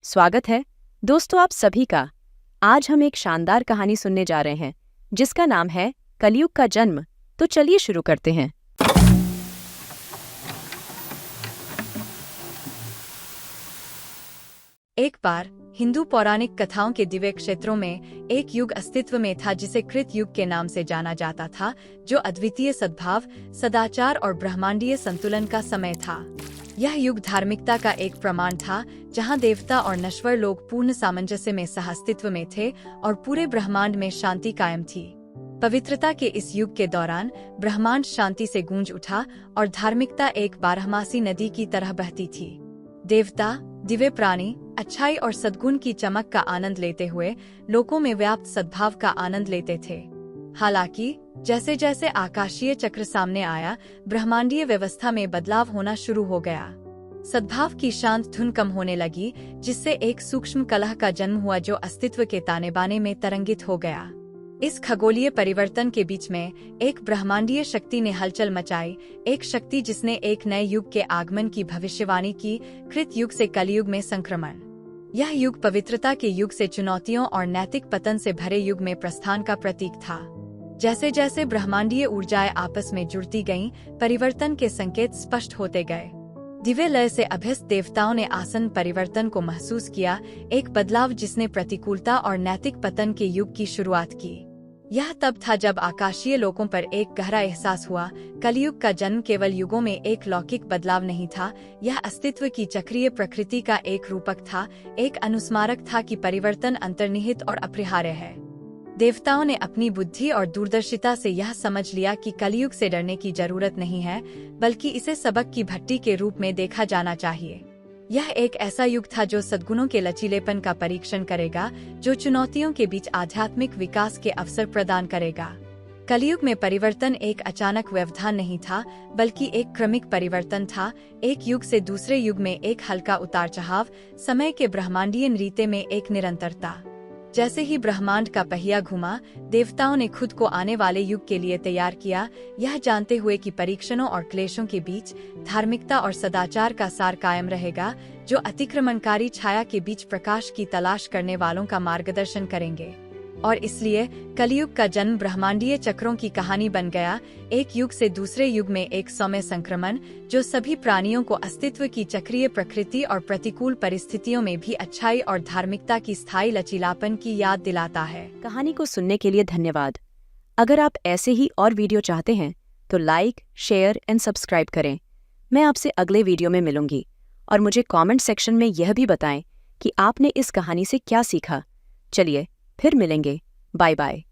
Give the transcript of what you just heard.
स्वागत है दोस्तों आप सभी का। आज हम एक शानदार कहानी सुनने जा रहे हैं जिसका नाम है कलयुग का जन्म। तो चलिए शुरू करते हैं। एक बार हिंदू पौराणिक कथाओं के दिव्य क्षेत्रों में एक युग अस्तित्व में था जिसे कृत युग के नाम से जाना जाता था, जो अद्वितीय सद्भाव, सदाचार और ब्रह्मांडीय संतुलन का समय था। यह युग धार्मिकता का एक प्रमाण था, जहां देवता और नश्वर लोग पूर्ण सामंजस्य में सहअस्तित्व में थे और पूरे ब्रह्मांड में शांति कायम थी। पवित्रता के इस युग के दौरान ब्रह्मांड शांति से गूंज उठा और धार्मिकता एक बारहमासी नदी की तरह बहती थी। देवता, दिव्य प्राणी, अच्छाई और सद्गुण की चमक का आनंद लेते हुए लोकों में व्याप्त सद्भाव का आनंद लेते थे। हालांकि जैसे जैसे आकाशीय चक्र सामने आया, ब्रह्मांडीय व्यवस्था में बदलाव होना शुरू हो गया। सद्भाव की शांत धुन कम होने लगी, जिससे एक सूक्ष्म कलह का जन्म हुआ जो अस्तित्व के ताने बाने में तरंगित हो गया। इस खगोलीय परिवर्तन के बीच में एक ब्रह्मांडीय शक्ति ने हलचल मचाई, एक शक्ति जिसने एक नए युग के आगमन की भविष्यवाणी की, कृत युग से कलयुग में संक्रमण। यह युग पवित्रता के युग से चुनौतियों और नैतिक पतन से भरे युग में प्रस्थान का प्रतीक था। जैसे जैसे ब्रह्मांडीय ऊर्जाएं आपस में जुड़ती गईं, परिवर्तन के संकेत स्पष्ट होते गए। दिव्य लय से अभ्यस्त देवताओं ने आसन परिवर्तन को महसूस किया, एक बदलाव जिसने प्रतिकूलता और नैतिक पतन के युग की शुरुआत की। यह तब था जब आकाशीय लोकों पर एक गहरा एहसास हुआ, कलयुग का जन्म केवल युगों में एक लौकिक बदलाव नहीं था, यह अस्तित्व की चक्रीय प्रकृति का एक रूपक था, एक अनुस्मारक था कि परिवर्तन अंतर्निहित और अपरिहार्य है। देवताओं ने अपनी बुद्धि और दूरदर्शिता से यह समझ लिया कि कलयुग से डरने की जरूरत नहीं है, बल्कि इसे सबक की भट्टी के रूप में देखा जाना चाहिए। यह एक ऐसा युग था जो सद्गुणों के लचीलेपन का परीक्षण करेगा, जो चुनौतियों के बीच आध्यात्मिक विकास के अवसर प्रदान करेगा। कलयुग में परिवर्तन एक अचानक व्यवधान नहीं था, बल्कि एक क्रमिक परिवर्तन था, एक युग से दूसरे युग में एक हल्का उतार चढ़ाव, समय के ब्रह्मांडीय नृत्य में एक निरंतरता। जैसे ही ब्रह्मांड का पहिया घुमा, देवताओं ने खुद को आने वाले युग के लिए तैयार किया, यह जानते हुए कि परीक्षणों और क्लेशों के बीच धार्मिकता और सदाचार का सार कायम रहेगा, जो अतिक्रमणकारी छाया के बीच प्रकाश की तलाश करने वालों का मार्गदर्शन करेंगे। और इसलिए कलयुग का जन्म ब्रह्मांडीय चक्रों की कहानी बन गया, एक युग से दूसरे युग में एक सौम्य संक्रमण, जो सभी प्राणियों को अस्तित्व की चक्रीय प्रकृति और प्रतिकूल परिस्थितियों में भी अच्छाई और धार्मिकता की स्थायी लचीलापन की याद दिलाता है। कहानी को सुनने के लिए धन्यवाद। अगर आप ऐसे ही और वीडियो चाहते हैं तो लाइक, शेयर एंड सब्सक्राइब करें। मैं आपसे अगले वीडियो में मिलूंगी और मुझे कमेंट सेक्शन में यह भी बताएं कि आपने इस कहानी से क्या सीखा। चलिए फिर मिलेंगे। Bye bye.